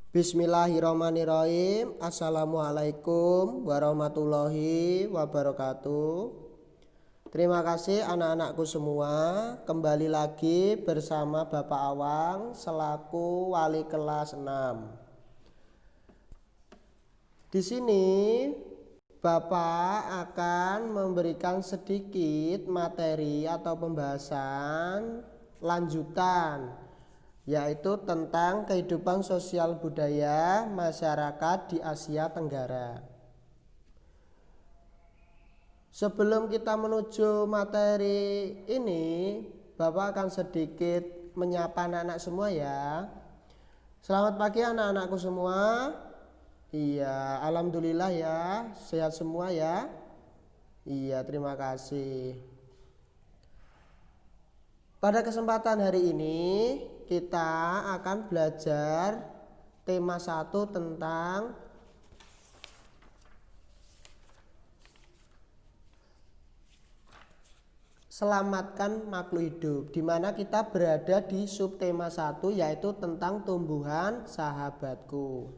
Bismillahirrahmanirrahim. Assalamualaikum warahmatullahi wabarakatuh. Terima kasih anak-anakku semua. Kembali lagi bersama Bapak Awang selaku wali kelas 6. Di sini Bapak akan memberikan sedikit materi atau pembahasan lanjutan, yaitu tentang kehidupan sosial budaya masyarakat di Asia Tenggara. Sebelum kita menuju materi ini, Bapak akan sedikit menyapa anak-anak semua ya. Selamat pagi anak-anakku semua. Iya, alhamdulillah ya, sehat semua ya. Iya, terima kasih. Pada kesempatan hari ini kita akan belajar tema 1 tentang selamatkan makhluk hidup, di mana kita berada di subtema 1 yaitu tentang tumbuhan sahabatku.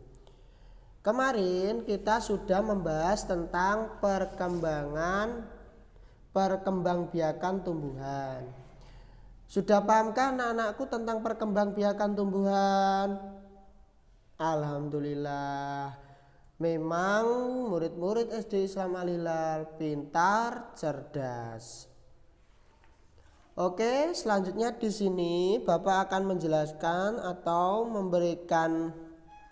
Kemarin kita sudah membahas tentang perkembangbiakan tumbuhan. Sudah pahamkah anak-anakku tentang perkembangbiakan tumbuhan? Alhamdulillah. Memang murid-murid SD Islam Al-Hilal pintar, cerdas. Oke, selanjutnya di sini Bapak akan menjelaskan atau memberikan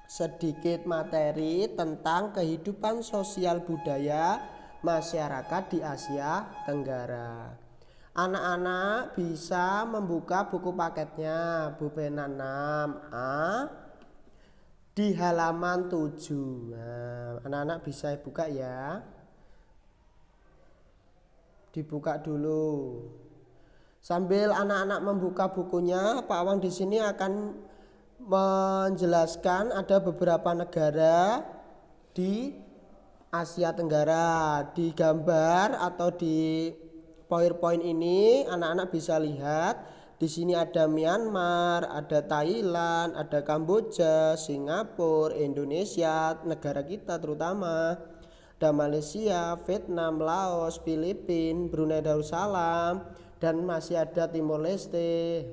sedikit materi tentang kehidupan sosial budaya masyarakat di Asia Tenggara. Anak-anak bisa membuka buku paketnya Bupena 6A di halaman 7. Nah, anak-anak bisa buka ya. Dibuka dulu. Sambil anak-anak membuka bukunya, Pak Awang di sini akan menjelaskan ada beberapa negara di Asia Tenggara. Di gambar atau di PowerPoint ini anak-anak bisa lihat di sini ada Myanmar, ada Thailand, ada Kamboja, Singapura, Indonesia, negara kita terutama, ada Malaysia, Vietnam, Laos, Filipina, Brunei Darussalam, dan masih ada Timor Leste.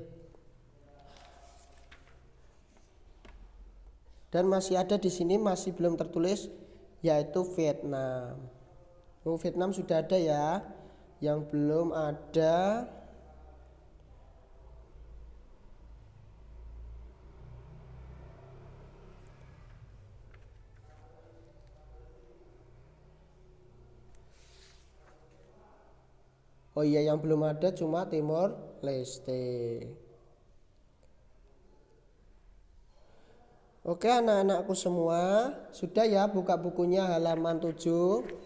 Dan masih ada di sini masih belum tertulis yaitu Vietnam. Oh, Vietnam sudah ada ya. Yang belum ada yang belum ada cuma Timor Leste. Oke anak-anakku semua, sudah ya buka bukunya halaman 7.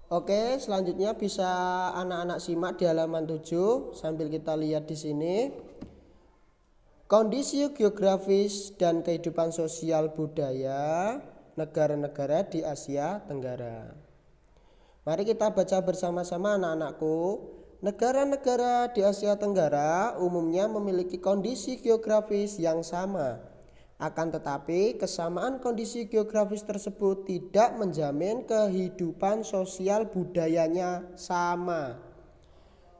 Oke, selanjutnya bisa anak-anak simak di halaman 7 sambil kita lihat di sini. Kondisi geografis dan kehidupan sosial budaya negara-negara di Asia Tenggara. Mari kita baca bersama-sama anak-anakku. Negara-negara di Asia Tenggara umumnya memiliki kondisi geografis yang sama. Akan tetapi kesamaan kondisi geografis tersebut tidak menjamin kehidupan sosial budayanya sama.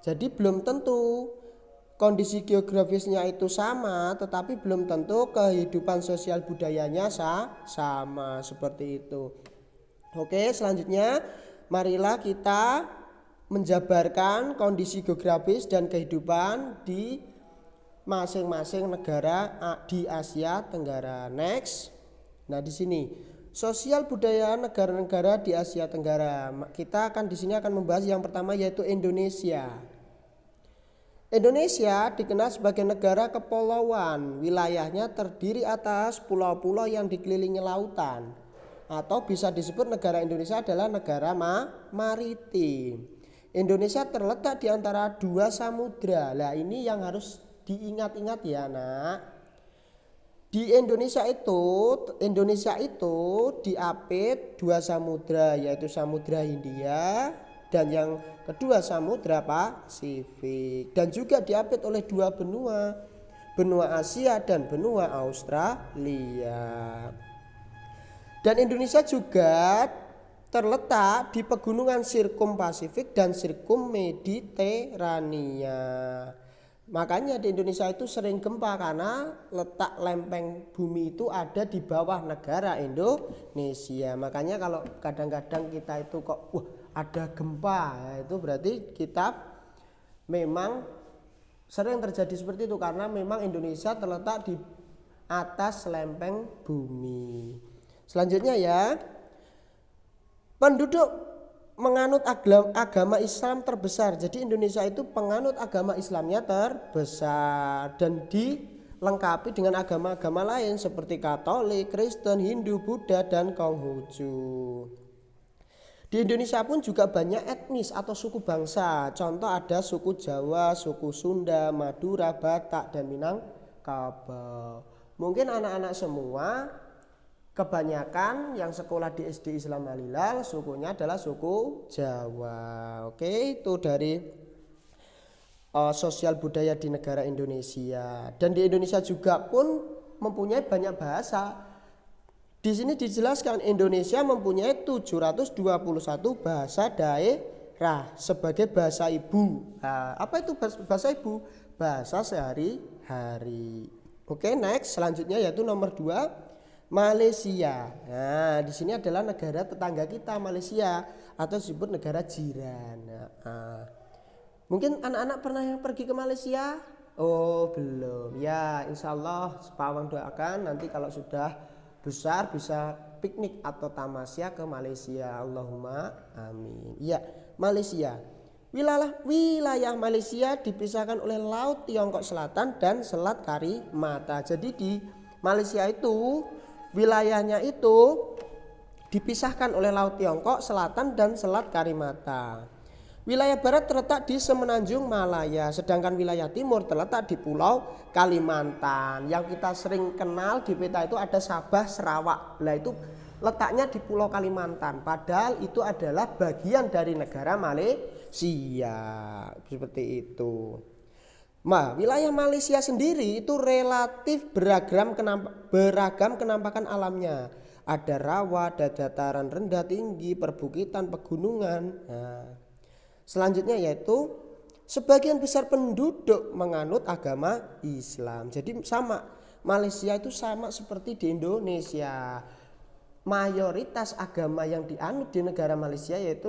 Jadi belum tentu kondisi geografisnya itu sama, tetapi belum tentu kehidupan sosial budayanya sama, seperti itu. Oke, selanjutnya marilah kita menjabarkan kondisi geografis dan kehidupan di masing-masing negara di Asia Tenggara. Next. Nah, di sini sosial budaya negara-negara di Asia Tenggara. Kita akan di sini akan membahas yang pertama yaitu Indonesia. Indonesia dikenal sebagai negara kepulauan. Wilayahnya terdiri atas pulau-pulau yang dikelilingi lautan. Atau bisa disebut negara Indonesia adalah negara maritim. Indonesia terletak di antara 2 samudra. Nah, ini yang harus diingat-ingat ya nak. Di Indonesia itu diapit 2 samudra, yaitu Samudra Hindia dan yang kedua Samudra Pasifik, dan juga diapit oleh 2 benua. benua Asia, dan benua Australia. Dan Indonesia juga terletak di pegunungan Sirkum Pasifik dan Sirkum Mediterania. Makanya di Indonesia itu sering gempa karena letak lempeng bumi itu ada di bawah negara Indonesia. Makanya kalau kadang-kadang kita itu kok ada gempa, ya itu berarti kita memang sering terjadi seperti itu karena memang Indonesia terletak di atas lempeng bumi. Selanjutnya ya, penduduk menganut agama Islam terbesar. Jadi Indonesia itu penganut agama Islamnya terbesar dan dilengkapi dengan agama-agama lain seperti Katolik, Kristen, Hindu, Buddha, dan Konghucu. Di Indonesia pun juga banyak etnis atau suku bangsa. Contoh ada suku Jawa, suku Sunda, Madura, Batak, dan Minangkabau. Mungkin anak-anak semua kebanyakan yang sekolah di SD Islam Al-Hilal sukunya adalah suku Jawa. Oke, itu dari sosial budaya di negara Indonesia. Dan di Indonesia juga pun mempunyai banyak bahasa. Di sini dijelaskan Indonesia mempunyai 721 bahasa daerah sebagai bahasa ibu. Nah, apa itu bahasa ibu? Bahasa sehari-hari. Oke, next selanjutnya yaitu nomor 2. Malaysia. Nah, di sini adalah negara tetangga kita, Malaysia, atau disebut negara jiran. Mungkin anak-anak pernah yang pergi ke Malaysia? Oh, belum. Ya, insya Allah Pawang doakan nanti kalau sudah besar bisa piknik atau tamasya ke Malaysia. Allahumma amin. Ya, Malaysia. Wilayah Malaysia dipisahkan oleh Laut Tiongkok Selatan dan Selat Karimata. Jadi di Malaysia itu wilayahnya itu dipisahkan oleh Laut Tiongkok Selatan dan Selat Karimata. Wilayah barat terletak di Semenanjung Malaya, sedangkan wilayah timur terletak di Pulau Kalimantan. Yang kita sering kenal di peta itu ada Sabah, Sarawak. Nah, itu letaknya di Pulau Kalimantan, padahal itu adalah bagian dari negara Malaysia. Seperti itu. Nah, wilayah Malaysia sendiri itu relatif beragam kenampakan alamnya. Ada rawa, ada dataran rendah, tinggi, perbukitan, pegunungan. Nah, selanjutnya yaitu sebagian besar penduduk menganut agama Islam. Jadi sama, Malaysia itu sama seperti di Indonesia. Mayoritas agama yang dianut di negara Malaysia yaitu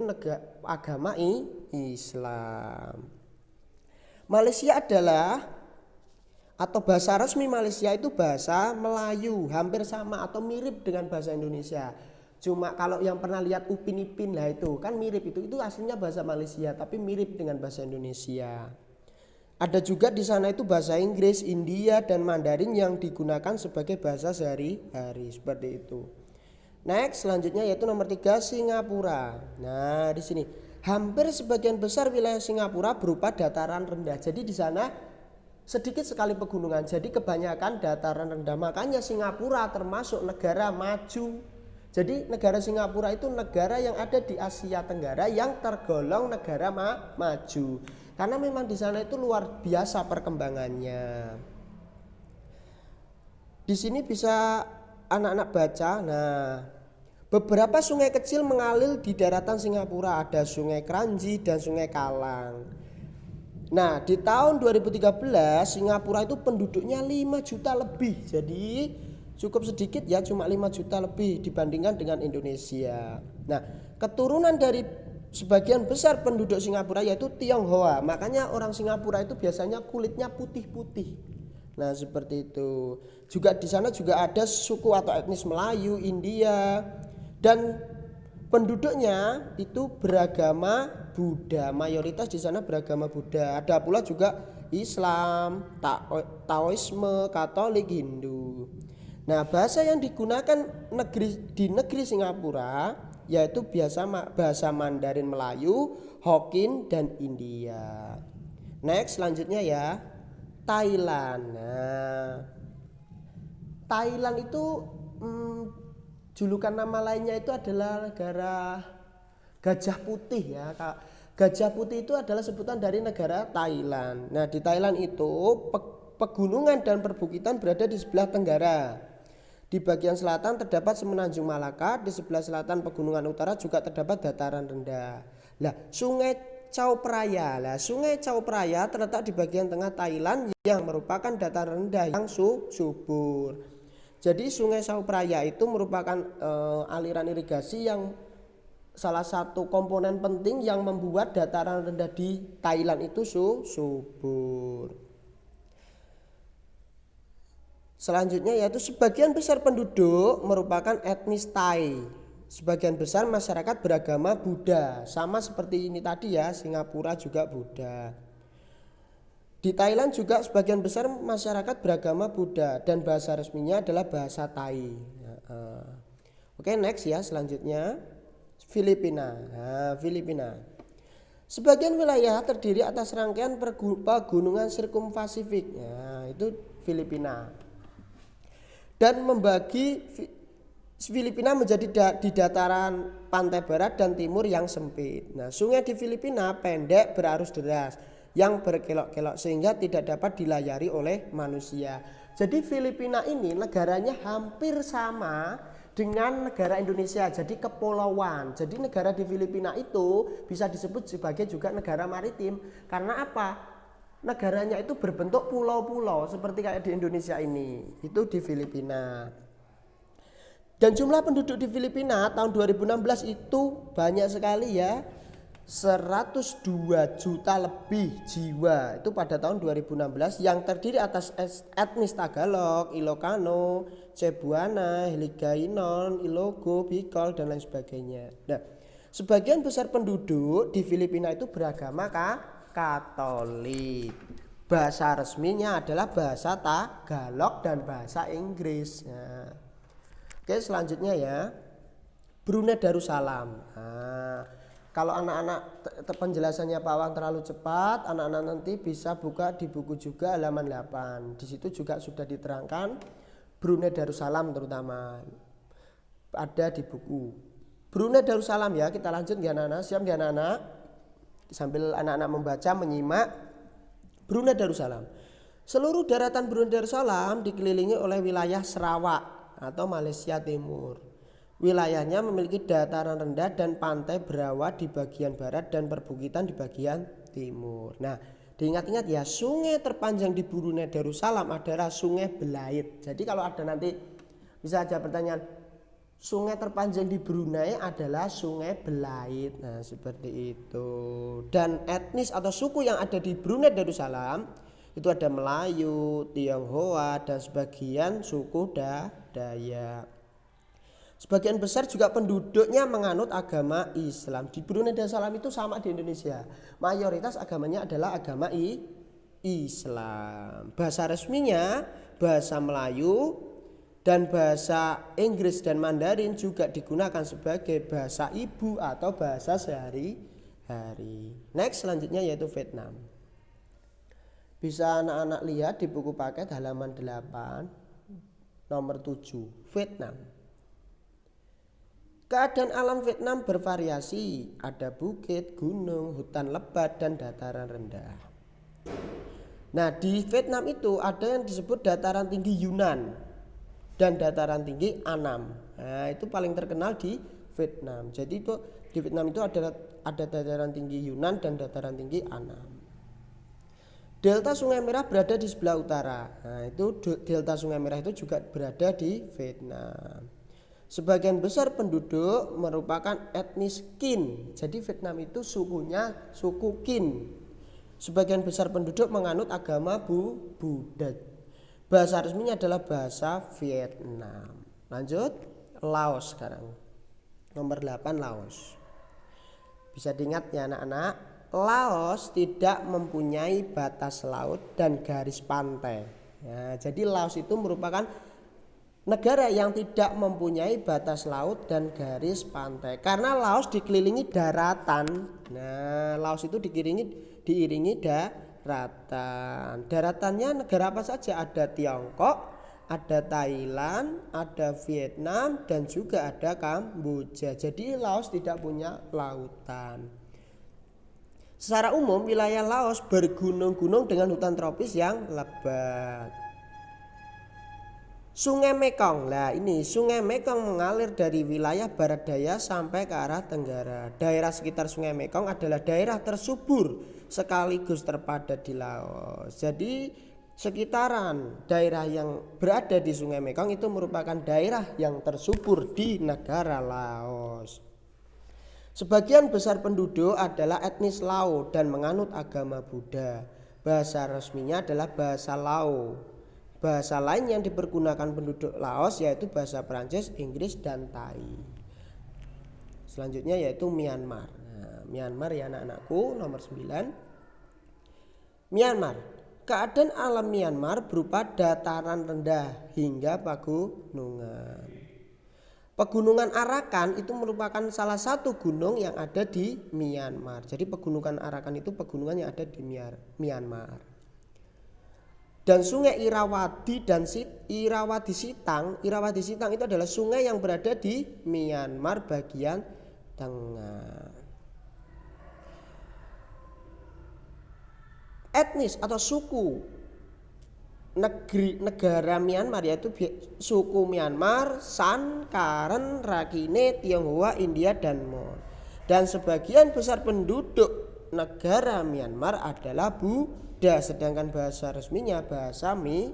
agama Islam. Malaysia adalah atau bahasa resmi Malaysia itu bahasa Melayu, hampir sama atau mirip dengan bahasa Indonesia. Cuma kalau yang pernah lihat Upin Ipin lah itu kan mirip, itu aslinya bahasa Malaysia tapi mirip dengan bahasa Indonesia. Ada juga di sana itu bahasa Inggris, India, dan Mandarin yang digunakan sebagai bahasa sehari-hari seperti itu. Next, selanjutnya yaitu nomor 3, Singapura. Nah, di sini hampir sebagian besar wilayah Singapura berupa dataran rendah. Jadi di sana sedikit sekali pegunungan. Jadi kebanyakan dataran rendah. Makanya Singapura termasuk negara maju. Jadi negara Singapura itu negara yang ada di Asia Tenggara yang tergolong negara maju. Karena memang di sana itu luar biasa perkembangannya. Di sini bisa anak-anak baca. Nah, beberapa sungai kecil mengalir di daratan Singapura. Ada Sungai Kranji dan Sungai Kalang. Nah, di tahun 2013 Singapura itu penduduknya 5 juta lebih. Jadi cukup sedikit ya, cuma 5 juta lebih dibandingkan dengan Indonesia. Nah, keturunan dari sebagian besar penduduk Singapura yaitu Tionghoa. Makanya orang Singapura itu biasanya kulitnya putih-putih. Nah, seperti itu. Juga di sana juga ada suku atau etnis Melayu, India, dan penduduknya itu beragama Buddha. Mayoritas di sana beragama Buddha. Ada pula juga Islam, Taoisme, Katolik, Hindu. Nah, bahasa yang digunakan di negeri Singapura yaitu bahasa Mandarin Melayu, Hokkien, dan India. Next, selanjutnya ya, Thailand. Nah, Thailand itu julukan nama lainnya itu adalah negara gajah putih ya. Gajah putih itu adalah sebutan dari negara Thailand. Nah, di Thailand itu pegunungan dan perbukitan berada di sebelah tenggara. Di bagian selatan terdapat Semenanjung Malaka, di sebelah selatan pegunungan utara juga terdapat dataran rendah. Nah, Sungai Chao Phraya. Sungai Chao Phraya terletak di bagian tengah Thailand yang merupakan dataran rendah yang subur. Jadi Sungai Chao Phraya itu merupakan aliran irigasi yang salah satu komponen penting yang membuat dataran rendah di Thailand itu subur. Selanjutnya yaitu sebagian besar penduduk merupakan etnis Thai. Sebagian besar masyarakat beragama Buddha, sama seperti ini tadi ya, Singapura juga Buddha. Di Thailand juga sebagian besar masyarakat beragama Buddha dan bahasa resminya adalah bahasa Thai. Oke, next ya, selanjutnya Filipina. Filipina. Sebagian wilayah terdiri atas rangkaian pegunungan sirkumfasifik. Itu Filipina. Dan membagi Filipina menjadi di dataran pantai barat dan timur yang sempit. Sungai di Filipina pendek berarus deras yang berkelok-kelok sehingga tidak dapat dilayari oleh manusia. Jadi Filipina ini negaranya hampir sama dengan negara Indonesia, jadi kepulauan. Jadi negara di Filipina itu bisa disebut sebagai juga negara maritim. Karena apa? Negaranya itu berbentuk pulau-pulau seperti kayak di Indonesia ini. Itu di Filipina. Dan jumlah penduduk di Filipina tahun 2016 itu banyak sekali ya. 102 juta lebih jiwa itu pada tahun 2016 yang terdiri atas etnis Tagalog, Ilocano, Cebuana, Hiligaynon, Ilogo, Bicol dan lain sebagainya. Nah, sebagian besar penduduk di Filipina itu beragama Katolik. Bahasa resminya adalah bahasa Tagalog dan bahasa Inggris. Nah, oke, selanjutnya ya, Brunei Darussalam. Kalau anak-anak penjelasannya Pak Wang terlalu cepat, anak-anak nanti bisa buka di buku juga halaman 8. Di situ juga sudah diterangkan Brunei Darussalam terutama. Ada di buku. Brunei Darussalam ya, kita lanjut ya anak-anak. Siap ya anak-anak? Sambil anak-anak membaca, menyimak. Brunei Darussalam. Seluruh daratan Brunei Darussalam dikelilingi oleh wilayah Sarawak atau Malaysia Timur. Wilayahnya memiliki dataran rendah dan pantai berawat di bagian barat dan perbukitan di bagian timur. Nah, diingat-ingat ya, sungai terpanjang di Brunei Darussalam adalah Sungai Belait. Jadi kalau ada nanti bisa aja pertanyaan, sungai terpanjang di Brunei adalah Sungai Belait. Nah, seperti itu. Dan etnis atau suku yang ada di Brunei Darussalam itu ada Melayu, Tionghoa dan sebagian suku Dayak. Sebagian besar juga penduduknya menganut agama Islam. Di Brunei Darussalam itu sama di Indonesia. Mayoritas agamanya adalah agama Islam. Bahasa resminya bahasa Melayu dan bahasa Inggris dan Mandarin juga digunakan sebagai bahasa ibu atau bahasa sehari-hari. Next selanjutnya yaitu Vietnam. Bisa anak-anak lihat di buku paket halaman 8 nomor 7, Vietnam. Keadaan alam Vietnam bervariasi, ada bukit, gunung, hutan lebat, dan dataran rendah. Nah, di Vietnam itu ada yang disebut dataran tinggi Yunnan dan dataran tinggi Annam. Nah, itu paling terkenal di Vietnam. Jadi itu di Vietnam itu ada dataran tinggi Yunnan dan dataran tinggi Annam. Delta Sungai Merah berada di sebelah utara. Nah, itu delta Sungai Merah itu juga berada di Vietnam. Sebagian besar penduduk merupakan etnis Kin. Jadi Vietnam itu sukunya suku Kin. Sebagian besar penduduk menganut agama Buddha. Bahasa resminya adalah bahasa Vietnam. Lanjut, Laos sekarang. Nomor 8 Laos. Bisa diingat ya anak-anak, Laos tidak mempunyai batas laut dan garis pantai. Ya, jadi Laos itu merupakan negara yang tidak mempunyai batas laut dan garis pantai. Karena Laos dikelilingi daratan. Nah, Laos itu diiringi daratan. Daratannya negara apa saja? Ada Tiongkok, ada Thailand, ada Vietnam, dan juga ada Kamboja. Jadi Laos tidak punya lautan. Secara umum wilayah Laos bergunung-gunung dengan hutan tropis yang lebat. Sungai Mekong. Nah, ini Sungai Mekong mengalir dari wilayah barat daya sampai ke arah tenggara. Daerah sekitar Sungai Mekong adalah daerah tersubur sekaligus terpadat di Laos. Jadi sekitaran daerah yang berada di Sungai Mekong itu merupakan daerah yang tersubur di negara Laos. Sebagian besar penduduk adalah etnis Lao dan menganut agama Buddha. Bahasa resminya adalah bahasa Lao. Bahasa lain yang dipergunakan penduduk Laos yaitu bahasa Prancis, Inggris, dan Thai. Selanjutnya yaitu Myanmar. Nah, Myanmar ya anak-anakku, nomor 9. Myanmar. Keadaan alam Myanmar berupa dataran rendah hingga pegunungan. Pegunungan Arakan itu merupakan salah satu gunung yang ada di Myanmar. Jadi pegunungan Arakan itu pegunungan yang ada di Myanmar. Dan sungai Irawadi dan Irawadi Sitang itu adalah sungai yang berada di Myanmar bagian tengah. Etnis atau suku negara Myanmar yaitu suku Myanmar, San, Karen, Rakhine, Tionghoa, India, dan Mon. Dan sebagian besar penduduk negara Myanmar adalah Buddha, sedangkan bahasa resminya bahasa Myanmar.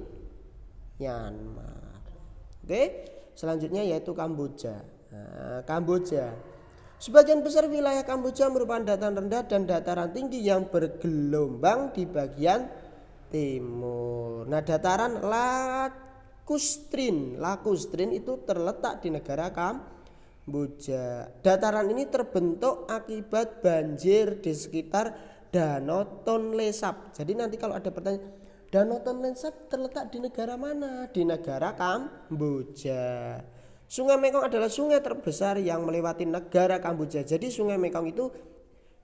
Oke, selanjutnya yaitu Kamboja. Nah, Kamboja. Sebagian besar wilayah Kamboja merupakan dataran rendah dan dataran tinggi yang bergelombang di bagian timur. Nah, dataran Lakustrin itu terletak di negara Kamboja. Dataran ini terbentuk akibat banjir di sekitar Danau Tonle Sap. Jadi nanti kalau ada pertanyaan, Danau Tonle Sap terletak di negara mana? Di negara Kamboja. Sungai Mekong adalah sungai terbesar yang melewati negara Kamboja. Jadi Sungai Mekong itu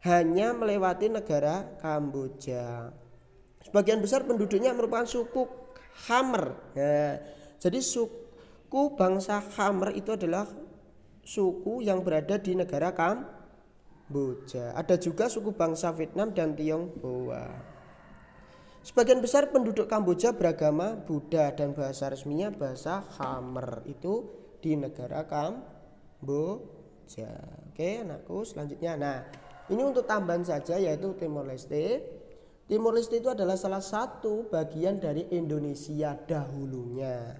hanya melewati negara Kamboja. Sebagian besar penduduknya merupakan suku Khmer. Ya, jadi suku bangsa Khmer itu adalah suku yang berada di negara Kamboja. Ada juga suku bangsa Vietnam dan Tionghoa. Sebagian besar penduduk Kamboja beragama Buddha dan bahasa resminya bahasa Khmer itu di negara Kamboja. Oke, anakku, selanjutnya. Nah, ini untuk tambahan saja yaitu Timor Leste. Timor Leste itu adalah salah satu bagian dari Indonesia dahulunya.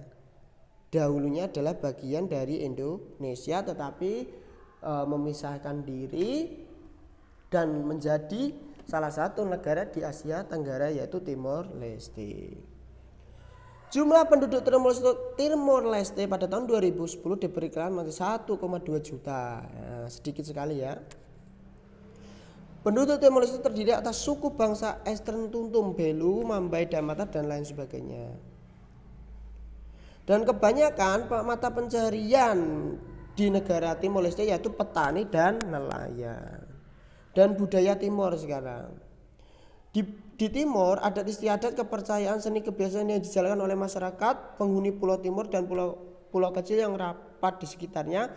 Dahulunya adalah bagian dari Indonesia tetapi memisahkan diri dan menjadi salah satu negara di Asia Tenggara yaitu Timor Leste. Jumlah penduduk Timor Leste pada tahun 2010 diperkirakan mencapai 1,2 juta. Nah, sedikit sekali ya. Penduduk Timor Leste terdiri atas suku bangsa Eastern Tuntum, Belu, Mambai, Damata, dan lain sebagainya. Dan kebanyakan mata pencaharian di negara Timor Leste yaitu petani dan nelayan. Dan budaya Timor sekarang. Di Timor, adat istiadat, kepercayaan, seni, kebiasaan yang dijalankan oleh masyarakat penghuni Pulau Timor dan pulau kecil yang rapat di sekitarnya,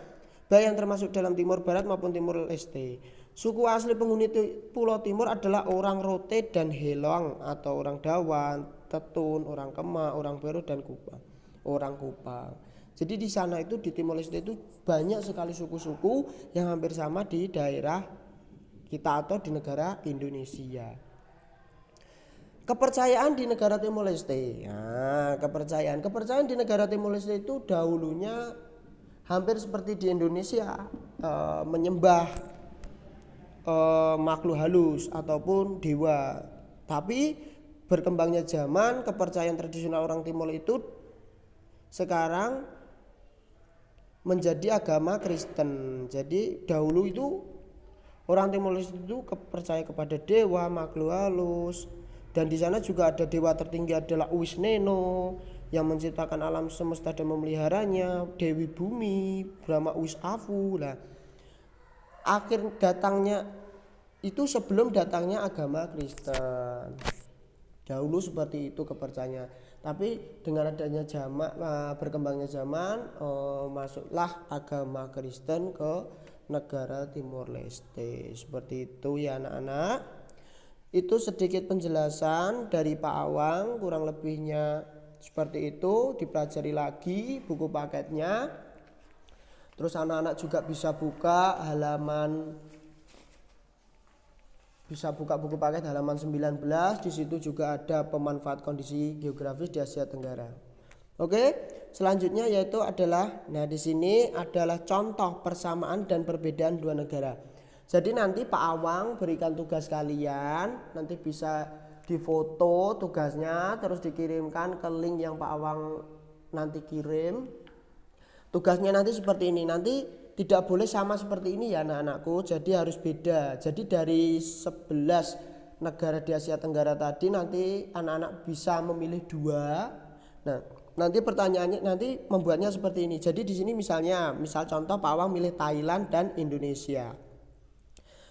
baik yang termasuk dalam Timor Barat maupun Timor Leste. Suku asli penghuni Pulau Timor adalah orang Rote dan Helong atau orang Dawan, Tetun, orang Kema, orang Bero, dan orang Kupang. Jadi di sana itu di Timor Leste itu banyak sekali suku-suku yang hampir sama di daerah kita atau di negara Indonesia. Kepercayaan di negara Timor Leste. Nah, kepercayaan di negara Timor Leste itu dahulunya hampir seperti di Indonesia, menyembah makhluk halus ataupun dewa. Tapi berkembangnya zaman, kepercayaan tradisional orang Timor itu sekarang menjadi agama Kristen. Jadi dahulu itu orang Timor Leste itu percaya kepada dewa, makhluk halus. Dan di sana juga ada dewa tertinggi adalah Wisneno yang menciptakan alam semesta dan memeliharanya, Dewi Bumi, Brahma Wiswafu. Nah, akhir datangnya itu sebelum datangnya agama Kristen. Dahulu seperti itu kepercayaannya. Tapi dengan adanya berkembangnya zaman, masuklah agama Kristen ke negara Timor Leste. Seperti itu ya anak-anak. Itu sedikit penjelasan dari Pak Awang, kurang lebihnya seperti itu. Dipelajari lagi buku paketnya. Terus anak-anak juga bisa buka buku paket halaman 19. Di situ juga ada pemanfaat kondisi geografis di Asia Tenggara. Oke, selanjutnya yaitu adalah di sini adalah contoh persamaan dan perbedaan dua negara. Jadi nanti Pak Awang berikan tugas kalian, nanti bisa difoto tugasnya terus dikirimkan ke link yang Pak Awang nanti kirim. Tugasnya nanti seperti ini, nanti tidak boleh sama seperti ini ya anak-anakku, jadi harus beda. Jadi dari 11 negara di Asia Tenggara tadi nanti anak-anak bisa memilih 2. Nah, nanti pertanyaannya nanti membuatnya seperti ini. Jadi di sini misal contoh Pak Awang milih Thailand dan Indonesia.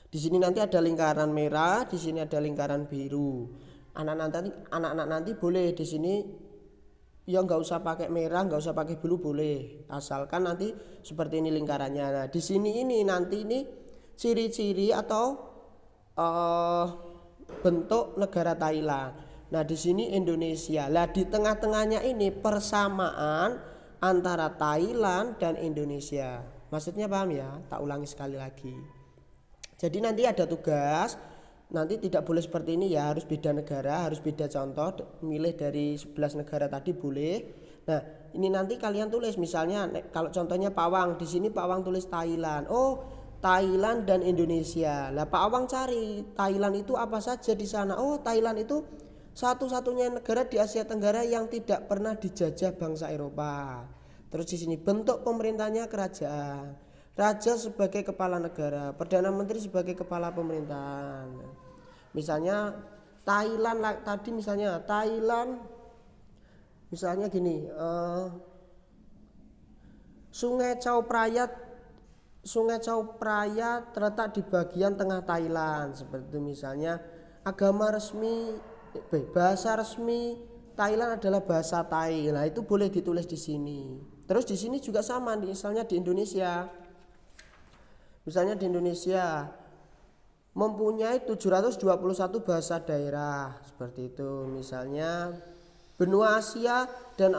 Di sini nanti ada lingkaran merah, di sini ada lingkaran biru. Anak-anak nanti boleh di sini ya nggak usah pakai merah, nggak usah pakai biru boleh, asalkan nanti seperti ini lingkarannya. Nah di sini ini nanti ini ciri-ciri atau bentuk negara Thailand. Nah di sini Indonesia. Lah di tengah-tengahnya ini persamaan antara Thailand dan Indonesia. Maksudnya paham ya? Tak ulangi sekali lagi. Jadi nanti ada tugas, nanti tidak boleh seperti ini ya, harus beda negara, harus beda contoh, milih dari 11 negara tadi boleh. Nah, ini nanti kalian tulis misalnya kalau contohnya Pak Awang, di sini Pak Awang tulis Thailand. Oh, Thailand dan Indonesia. Lah Pak Awang cari Thailand itu apa saja di sana. Oh, Thailand itu satu-satunya negara di Asia Tenggara yang tidak pernah dijajah bangsa Eropa. Terus di sini bentuk pemerintahnya kerajaan. Raja sebagai kepala negara, Perdana Menteri sebagai kepala pemerintahan. Misalnya Thailand tadi misalnya gini, Sungai Chao Phraya terletak di bagian tengah Thailand. Seperti itu misalnya bahasa resmi Thailand adalah bahasa Thai. Nah, itu boleh ditulis di sini. Terus di sini juga sama, misalnya di Indonesia. Misalnya di Indonesia mempunyai 721 bahasa daerah seperti itu. Misalnya benua Asia dan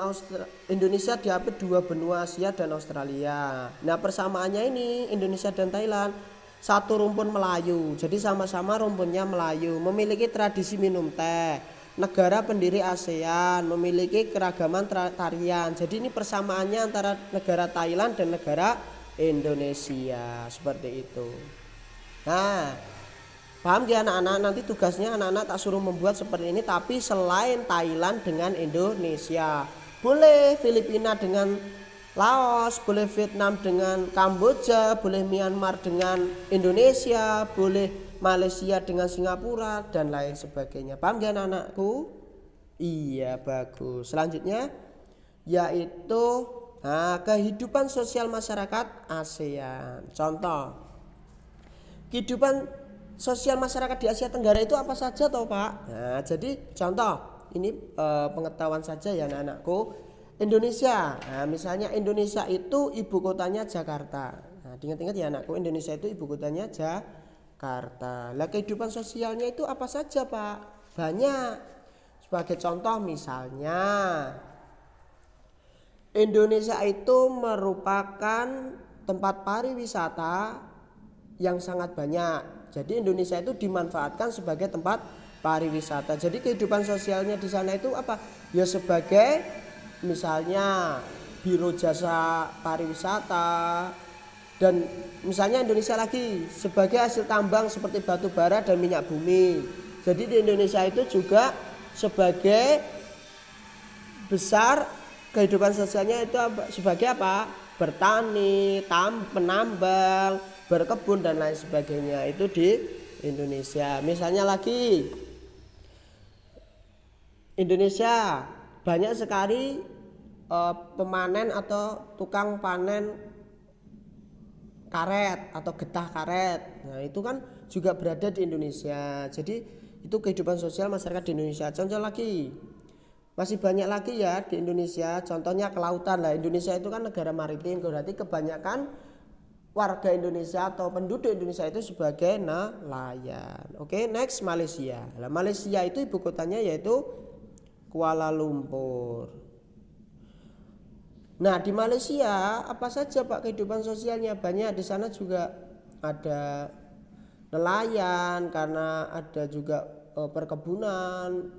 Indonesia diapit 2 benua Asia dan Australia. Nah persamaannya ini Indonesia dan Thailand satu rumpun Melayu. Jadi sama-sama rumpunnya Melayu, memiliki tradisi minum teh. Negara pendiri ASEAN, memiliki keragaman tarian. Jadi ini persamaannya antara negara Thailand dan negara Indonesia seperti itu. Nah, paham ya anak-anak? Nanti tugasnya anak-anak tak suruh membuat seperti ini, tapi selain Thailand dengan Indonesia. Boleh Filipina dengan Laos, boleh Vietnam dengan Kamboja, boleh Myanmar dengan Indonesia, boleh Malaysia dengan Singapura dan lain sebagainya. Paham ya anak-anakku? Iya, bagus. Selanjutnya yaitu kehidupan sosial masyarakat ASEAN. Contoh, kehidupan sosial masyarakat di Asia Tenggara itu apa saja toh Pak? Nah, jadi contoh, ini pengetahuan saja ya anak-anakku. Indonesia, nah misalnya Indonesia itu ibu kotanya Jakarta. Nah, ingat-ingat ya anakku, Indonesia itu ibu kotanya Jakarta. Lah kehidupan sosialnya itu apa saja Pak? Banyak. Sebagai contoh misalnya Indonesia itu merupakan tempat pariwisata yang sangat banyak. Jadi Indonesia itu dimanfaatkan sebagai tempat pariwisata. Jadi kehidupan sosialnya di sana itu apa? Ya sebagai misalnya biro jasa pariwisata, dan misalnya Indonesia lagi sebagai hasil tambang seperti batu bara dan minyak bumi. Jadi di Indonesia itu juga sebagai besar kehidupan sosialnya itu sebagai apa? Bertani, penambang, berkebun dan lain sebagainya. Itu di Indonesia. Misalnya lagi Indonesia banyak sekali pemanen atau tukang panen karet atau getah karet. Nah, itu kan juga berada di Indonesia. Jadi itu kehidupan sosial masyarakat di Indonesia. Contoh lagi, masih banyak lagi ya di Indonesia. Contohnya kelautan lah. Indonesia itu kan negara maritim, berarti kebanyakan warga Indonesia atau penduduk Indonesia itu sebagai nelayan. Oke, next Malaysia. Nah, Malaysia itu ibu kotanya yaitu Kuala Lumpur. Nah, di Malaysia apa saja Pak kehidupan sosialnya? Banyak, di sana juga ada nelayan karena ada juga perkebunan,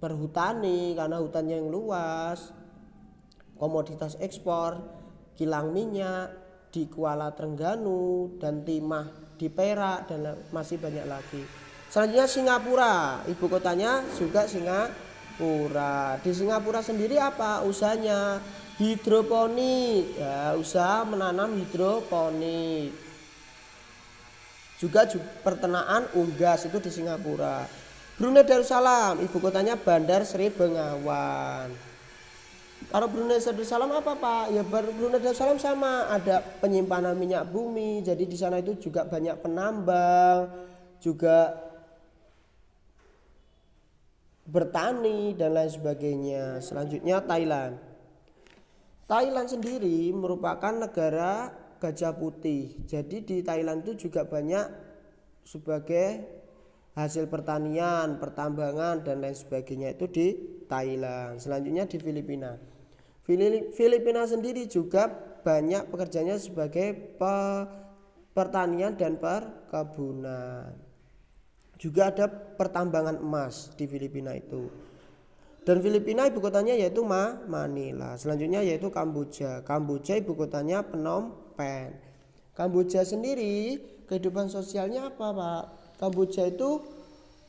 perhutani karena hutannya yang luas, komoditas ekspor, kilang minyak di Kuala Trengganu dan timah di Perak dan masih banyak lagi. Selanjutnya Singapura, ibu kotanya juga Singapura. Di Singapura sendiri apa usahanya? Hidroponik, ya, usaha menanam hidroponik. Juga peternakan unggas itu di Singapura. Brunei Darussalam, ibu kotanya Bandar Sri Begawan. Kalau Brunei Darussalam apa Pak? Ya Brunei Darussalam sama, ada penyimpanan minyak bumi. Jadi di sana itu juga banyak penambang, juga bertani dan lain sebagainya. Selanjutnya Thailand. Thailand sendiri merupakan negara gajah putih. Jadi di Thailand itu juga banyak sebagai hasil pertanian, pertambangan dan lain sebagainya itu di Thailand. Selanjutnya di Filipina. Filipina sendiri juga banyak pekerjaannya sebagai pertanian dan perkebunan. Juga ada pertambangan emas di Filipina itu. Dan Filipina ibu kotanya yaitu Manila. Selanjutnya yaitu Kamboja. Kamboja ibu kotanya Phnom Penh. Kamboja sendiri kehidupan sosialnya apa Pak? Kamboja itu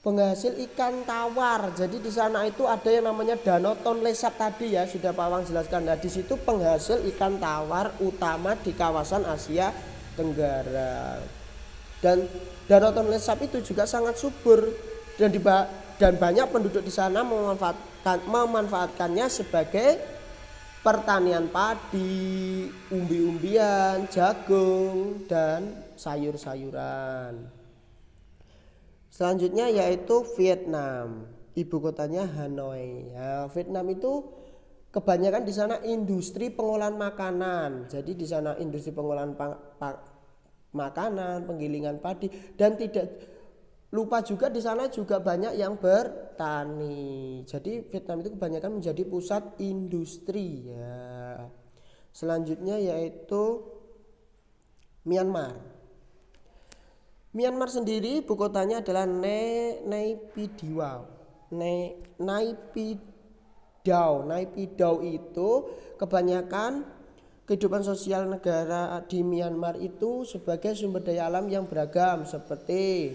penghasil ikan tawar. Jadi di sana itu ada yang namanya Danau Tonle Sap tadi ya, sudah Pak Wang jelaskan. Nah, di situ penghasil ikan tawar utama di kawasan Asia Tenggara. Dan Danau Tonle Sap itu juga sangat subur dan banyak penduduk di sana memanfaatkannya sebagai pertanian padi, umbi-umbian, jagung dan sayur-sayuran. Selanjutnya yaitu Vietnam, ibu kotanya Hanoi. Ya, Vietnam itu kebanyakan di sana industri pengolahan makanan. Jadi di sana industri pengolahan makanan, penggilingan padi dan tidak lupa juga di sana juga banyak yang bertani. Jadi Vietnam itu kebanyakan menjadi pusat industri ya. Selanjutnya yaitu Myanmar. Myanmar sendiri ibu kotanya adalah Naypyidaw. Naypyidaw itu kebanyakan kehidupan sosial negara di Myanmar itu sebagai sumber daya alam yang beragam seperti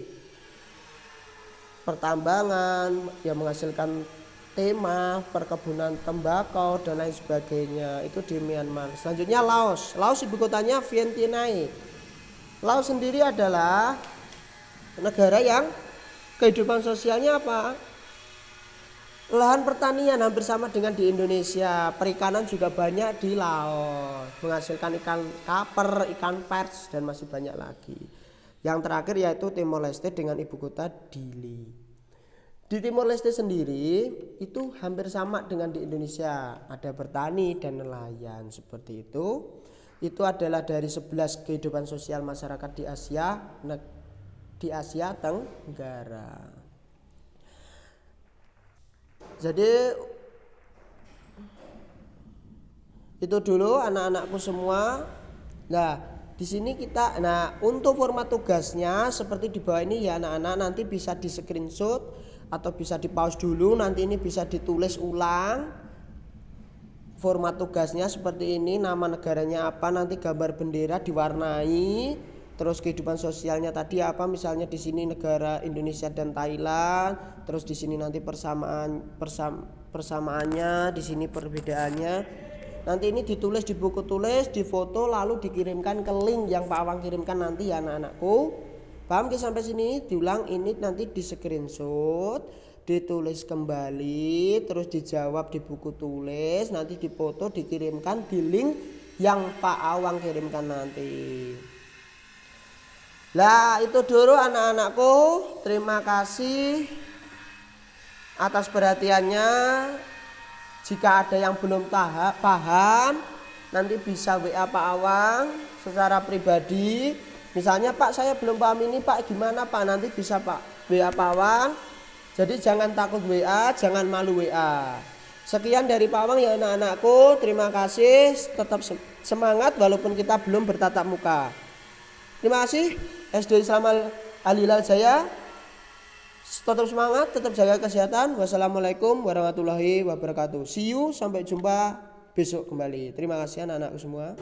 pertambangan yang menghasilkan timah, perkebunan tembakau dan lain sebagainya itu di Myanmar. Selanjutnya Laos. Laos ibu kotanya Vientiane. Laos sendiri adalah negara yang kehidupan sosialnya apa? Lahan pertanian hampir sama dengan di Indonesia. Perikanan juga banyak di Laos, menghasilkan ikan kaper, ikan pers dan masih banyak lagi. Yang terakhir yaitu Timor Leste dengan ibu kota Dili. Di Timor Leste sendiri itu hampir sama dengan di Indonesia, ada bertani dan nelayan seperti itu. Itu adalah dari 11 kehidupan sosial masyarakat di Asia Tenggara. Jadi itu dulu anak-anakku semua. Nah, di sini untuk format tugasnya seperti di bawah ini ya anak-anak, nanti bisa di screenshot atau bisa di pause dulu, nanti ini bisa ditulis ulang. Format tugasnya seperti ini, nama negaranya apa, nanti gambar bendera diwarnai, terus kehidupan sosialnya tadi apa, misalnya di sini negara Indonesia dan Thailand, terus di sini nanti persamaannya, di sini perbedaannya. Nanti ini ditulis di buku tulis, difoto lalu dikirimkan ke link yang Pak Awang kirimkan nanti ya anak-anakku. Paham ke sampai sini? Diulang ini nanti di screenshot, ditulis kembali, terus dijawab di buku tulis, nanti difoto dikirimkan di link yang Pak Awang kirimkan nanti. Lah itu dulu anak-anakku, terima kasih atas perhatiannya. Jika ada yang belum paham, nanti bisa WA Pak Awang. secara pribadi. Misalnya Pak saya belum paham ini Pak gimana Pak, nanti bisa Pak WA Pawang. Jadi jangan takut WA, jangan malu WA. Sekian dari Pawang ya anak-anakku, terima kasih, tetap semangat walaupun kita belum bertatap muka. Terima kasih SD Islam Al-Hilal Jaya. Tetap semangat, tetap jaga kesehatan. Wassalamualaikum warahmatullahi wabarakatuh. See you, sampai jumpa besok kembali. Terima kasih anak-anakku semua.